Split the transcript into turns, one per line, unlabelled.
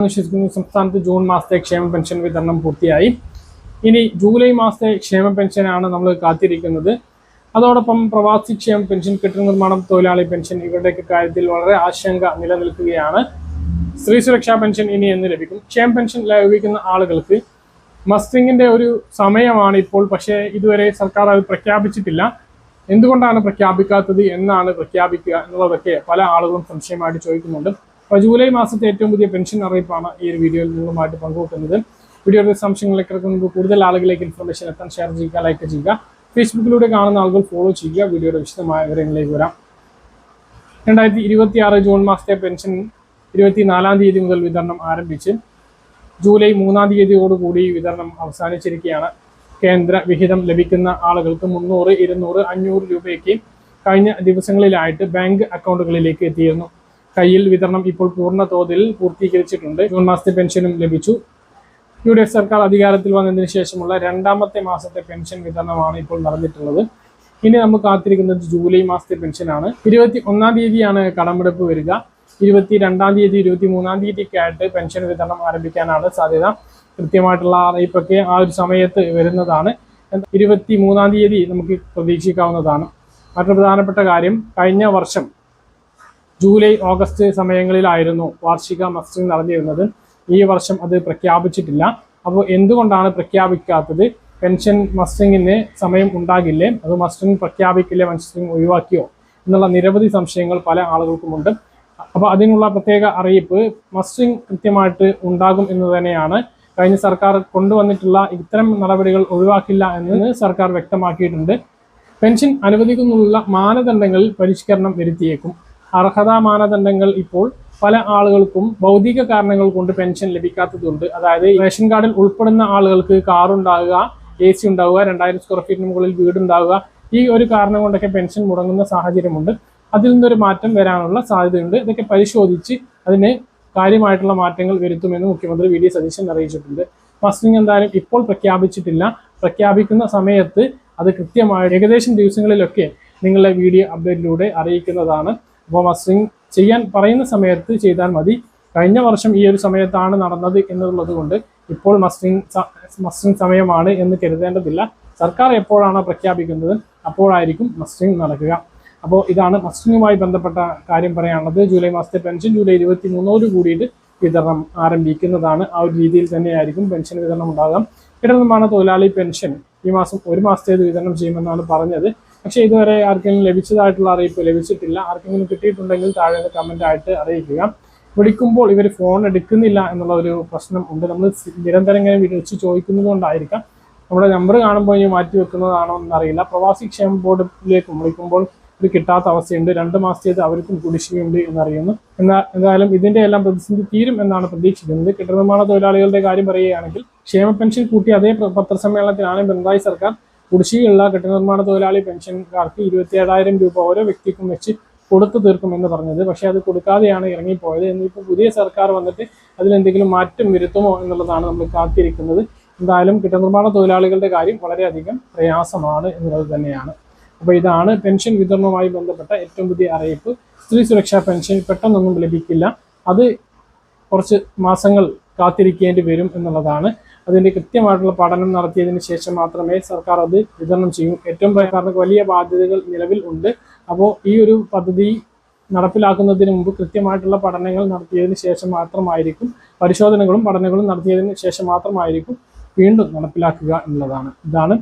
സംസ്ഥാനത്ത് ജൂൺ മാസത്തെ ക്ഷേമ പെൻഷൻ വിതരണം പൂർത്തിയായി. ഇനി ജൂലൈ മാസത്തെ ക്ഷേമ പെൻഷനാണ് നമ്മൾ കാത്തിരിക്കുന്നത്. അതോടൊപ്പം പ്രവാസി ക്ഷേമ പെൻഷൻ, കെട്ടിട നിർമ്മാണം തൊഴിലാളി പെൻഷൻ ഇവരുടെയൊക്കെ കാര്യത്തിൽ വളരെ ആശങ്ക നിലനിൽക്കുകയാണ്. സ്ത്രീ സുരക്ഷാ പെൻഷൻ ഇനി എന്ന് ലഭിക്കും? ക്ഷേമ പെൻഷൻ ലഭിക്കുന്ന ആളുകൾക്ക് മസ്റ്ററിങ്ങിന്റെ ഒരു സമയമാണ് ഇപ്പോൾ. പക്ഷേ ഇതുവരെ സർക്കാർ അത് പ്രഖ്യാപിച്ചിട്ടില്ല. എന്തുകൊണ്ടാണ് പ്രഖ്യാപിക്കാത്തത്, എന്നാണ് പ്രഖ്യാപിക്കുക എന്നുള്ളതൊക്കെ പല ആളുകളും സംശയമായിട്ട് ചോദിക്കുന്നുണ്ട്. അപ്പോൾ ജൂലൈ മാസത്തെ ഏറ്റവും പുതിയ പെൻഷൻ അറിയിപ്പാണ് ഈ ഒരു വീഡിയോയിൽ നിങ്ങളുമായിട്ട് പങ്കുവെക്കുന്നത്. വീഡിയോയുടെ സംശയങ്ങളിലേക്ക് ഇറക്കുമ്പോൾ കൂടുതൽ ആളുകളിലേക്ക് ഇൻഫർമേഷൻ എത്താൻ ഷെയർ ചെയ്യുക, ലൈക്ക് ചെയ്യുക. ഫേസ്ബുക്കിലൂടെ കാണുന്ന ആളുകൾ ഫോളോ ചെയ്യുക. വീഡിയോയുടെ വിശദമായ വിവരങ്ങളിലേക്ക് വരാം. 2026 ജൂൺ മാസത്തെ പെൻഷൻ 24-ാം തീയതി മുതൽ വിതരണം ആരംഭിച്ച് ജൂലൈ 3-ാം തീയതിയോടുകൂടി വിതരണം അവസാനിച്ചിരിക്കുകയാണ്. കേന്ദ്ര വിഹിതം ലഭിക്കുന്ന ആളുകൾക്ക് 300, 200, 500 രൂപയ്ക്ക് കഴിഞ്ഞ ദിവസങ്ങളിലായിട്ട് ബാങ്ക് അക്കൗണ്ടുകളിലേക്ക് എത്തിയിരുന്നു. കയ്യിൽ വിതരണം ഇപ്പോൾ പൂർണ്ണ തോതിൽ പൂർത്തീകരിച്ചിട്ടുണ്ട്. ജൂൺ മാസത്തെ പെൻഷനും ലഭിച്ചു. UDF സർക്കാർ അധികാരത്തിൽ വന്നതിന് ശേഷമുള്ള 2ാമത്തെ മാസത്തെ പെൻഷൻ വിതരണമാണ് ഇപ്പോൾ നടന്നിട്ടുള്ളത്. ഇനി നമ്മൾ കാത്തിരിക്കുന്നത് ജൂലൈ മാസത്തെ പെൻഷനാണ്. 21-ാം തീയതിയാണ് കടമെടുപ്പ് വരിക. 22-ാം തീയതി, 23-ാം തീയതിക്കായിട്ട് പെൻഷൻ വിതരണം ആരംഭിക്കാനാണ് സാധ്യത. കൃത്യമായിട്ടുള്ള അറിയിപ്പൊക്കെ ആ ഒരു സമയത്ത് വരുന്നതാണ്. 23-ാം തീയതി നമുക്ക് പ്രതീക്ഷിക്കാവുന്നതാണ്. മറ്റൊരു പ്രധാനപ്പെട്ട കാര്യം, കഴിഞ്ഞ വർഷം ജൂലൈ, ഓഗസ്റ്റ് സമയങ്ങളിലായിരുന്നു വാർഷിക മസ്റ്ററിംഗ് നടന്നിരുന്നത്. ഈ വർഷം അത് പ്രഖ്യാപിച്ചിട്ടില്ല. അപ്പോൾ എന്തുകൊണ്ടാണ് പ്രഖ്യാപിക്കാത്തത്? പെൻഷൻ മസ്റ്ററിങ്ങിന് സമയം ഉണ്ടാകില്ലേ? അത് മസ്റ്ററിംഗ് പ്രഖ്യാപിക്കില്ലേ? മസ്റ്ററിംഗ് ഒഴിവാക്കിയോ എന്നുള്ള നിരവധി സംശയങ്ങൾ പല ആളുകൾക്കുമുണ്ട്. അപ്പോൾ അതിനുള്ള പ്രത്യേക അറിയിപ്പ് മസ്റ്ററിംഗ് കൃത്യമായിട്ട് ഉണ്ടാകും എന്ന് തന്നെയാണ്. കഴിഞ്ഞ സർക്കാർ കൊണ്ടുവന്നിട്ടുള്ള ഇത്തരം നടപടികൾ ഒഴിവാക്കില്ല എന്ന് സർക്കാർ വ്യക്തമാക്കിയിട്ടുണ്ട്. പെൻഷൻ അനുവദിക്കുന്നതിനുള്ള മാനദണ്ഡങ്ങളിൽ പരിഷ്കരണം വരുത്തിയേക്കും. അർഹതാ മാനദണ്ഡങ്ങൾ ഇപ്പോൾ പല ആളുകൾക്കും ഭൗതിക കാരണങ്ങൾ കൊണ്ട് പെൻഷൻ ലഭിക്കാത്തതുണ്ട്. അതായത് റേഷൻ കാർഡിൽ ഉൾപ്പെടുന്ന ആളുകൾക്ക് കാറുണ്ടാവുക, AC ഉണ്ടാവുക, 2000 സ്ക്വയർ ഫീറ്റിന് മുകളിൽ വീടുണ്ടാവുക, ഈ ഒരു കാരണം കൊണ്ടൊക്കെ പെൻഷൻ മുടങ്ങുന്ന സാഹചര്യമുണ്ട്. അതിൽ നിന്നൊരു മാറ്റം വരാനുള്ള സാധ്യതയുണ്ട്. ഇതൊക്കെ പരിശോധിച്ച് അതിന് കാര്യമായിട്ടുള്ള മാറ്റങ്ങൾ വരുത്തുമെന്ന് മുഖ്യമന്ത്രി VD സതീശൻ അറിയിച്ചിട്ടുണ്ട്. മസ്റ്ററിംഗ് എന്തായാലും ഇപ്പോൾ പ്രഖ്യാപിച്ചിട്ടില്ല. പ്രഖ്യാപിക്കുന്ന സമയത്ത് അത് കൃത്യമായ ഏകദേശം ദിവസങ്ങളിലൊക്കെ നിങ്ങളുടെ വീഡിയോ അപ്ഡേറ്റിലൂടെ അറിയിക്കുന്നതാണ്. അപ്പോൾ മസ്റ്ററിംഗ് ചെയ്യാൻ പറയുന്ന സമയത്ത് ചെയ്താൽ മതി. കഴിഞ്ഞ വർഷം ഈ ഒരു സമയത്താണ് നടന്നത് എന്നുള്ളത് കൊണ്ട് ഇപ്പോൾ മസ്റ്ററിംഗ് സമയമാണ് എന്ന് കരുതേണ്ടതില്ല. സർക്കാർ എപ്പോഴാണോ പ്രഖ്യാപിക്കുന്നത് അപ്പോഴായിരിക്കും മസ്റ്ററിംഗ് നടക്കുക. അപ്പോൾ ഇതാണ് മസ്റ്ററിങ്ങുമായി ബന്ധപ്പെട്ട കാര്യം പറയാനുള്ളത്. ജൂലൈ മാസത്തെ പെൻഷൻ ജൂലൈ 23 കൂടിയിട്ട് വിതരണം ആരംഭിക്കുന്നതാണ്. ആ ഒരു രീതിയിൽ തന്നെയായിരിക്കും പെൻഷൻ വിതരണം ഉണ്ടാകാം. കെട്ടിട നിർമ്മാണ തൊഴിലാളി പെൻഷൻ ഈ മാസം 1 മാസത്തേത് വിതരണം ചെയ്യുമെന്നാണ് പറഞ്ഞത്. പക്ഷേ ഇതുവരെ ആർക്കെങ്കിലും ലഭിച്ചതായിട്ടുള്ള അറിയിപ്പ് ലഭിച്ചിട്ടില്ല. ആർക്കെങ്കിലും കിട്ടിയിട്ടുണ്ടെങ്കിൽ താഴെ കമൻ്റ് ആയിട്ട് അറിയിക്കുക. വിളിക്കുമ്പോൾ ഇവർ ഫോൺ എടുക്കുന്നില്ല എന്നുള്ള ഒരു പ്രശ്നം ഉണ്ട്. നമ്മൾ നിരന്തരം ഇങ്ങനെ വിളിച്ച് ചോദിക്കുന്നത് കൊണ്ടായിരിക്കാം. നമ്മുടെ നമ്പർ കാണുമ്പോൾ ഇനി മാറ്റി വെക്കുന്നതാണോ എന്നറിയില്ല. പ്രവാസി ക്ഷേമ ബോർഡിലേക്ക് വിളിക്കുമ്പോൾ ഇത് കിട്ടാത്ത അവസ്ഥയുണ്ട്. 2 മാസത്തേത് അവർക്കും കുടിശ്ശികയുണ്ട് എന്നറിയുന്നു. എന്തായാലും ഇതിന്റെ എല്ലാം പ്രതിസന്ധി തീരും എന്നാണ് പ്രതീക്ഷിക്കുന്നത്. കെട്ടിട നിർമ്മാണ തൊഴിലാളികളുടെ കാര്യം പറയുകയാണെങ്കിൽ ക്ഷേമ പെൻഷൻ കൂട്ടി അതേ പത്രസമ്മേളനത്തിലാണ് പിണറായി സർക്കാർ കുടിശ്ശികയുള്ള കെട്ടിട നിർമ്മാണ തൊഴിലാളി പെൻഷൻകാർക്ക് 27,000 രൂപ ഓരോ വ്യക്തിക്കും വെച്ച് കൊടുത്തു തീർക്കുമെന്ന് പറഞ്ഞത്. പക്ഷേ അത് കൊടുക്കാതെയാണ് ഇറങ്ങിപ്പോയത്. എന്നിപ്പോൾ പുതിയ സർക്കാർ വന്നിട്ട് അതിലെന്തെങ്കിലും മാറ്റം വരുത്തുമോ എന്നുള്ളതാണ് നമ്മൾ കാത്തിരിക്കുന്നത്. എന്തായാലും കെട്ടിട നിർമ്മാണ തൊഴിലാളികളുടെ കാര്യം വളരെയധികം പ്രയാസമാണ് എന്നുള്ളത് തന്നെയാണ്. അപ്പോൾ ഇതാണ് പെൻഷൻ വിതരണവുമായി ബന്ധപ്പെട്ട ഏറ്റവും പുതിയ അറിയിപ്പ്. സ്ത്രീ സുരക്ഷാ പെൻഷൻ പെട്ടെന്നൊന്നും ലഭിക്കില്ല. അത് കുറച്ച് മാസങ്ങൾ കാത്തിരിക്കേണ്ടി വരും എന്നുള്ളതാണ്. അതിൻ്റെ കൃത്യമായിട്ടുള്ള പഠനം നടത്തിയതിന് ശേഷം മാത്രമേ സർക്കാർ അത് വിതരണം ചെയ്യൂ. ഏറ്റവും സർക്കാരിന് വലിയ ബാധ്യതകൾ നിലവിൽ ഉണ്ട്. അപ്പോൾ ഈ ഒരു പദ്ധതി നടപ്പിലാക്കുന്നതിന് മുമ്പ് കൃത്യമായിട്ടുള്ള പഠനങ്ങൾ നടത്തിയതിന് ശേഷം മാത്രമായിരിക്കും, പരിശോധനകളും പഠനങ്ങളും നടത്തിയതിന് ശേഷം മാത്രമായിരിക്കും വീണ്ടും നടപ്പിലാക്കുക എന്നുള്ളതാണ്. ഇതാണ്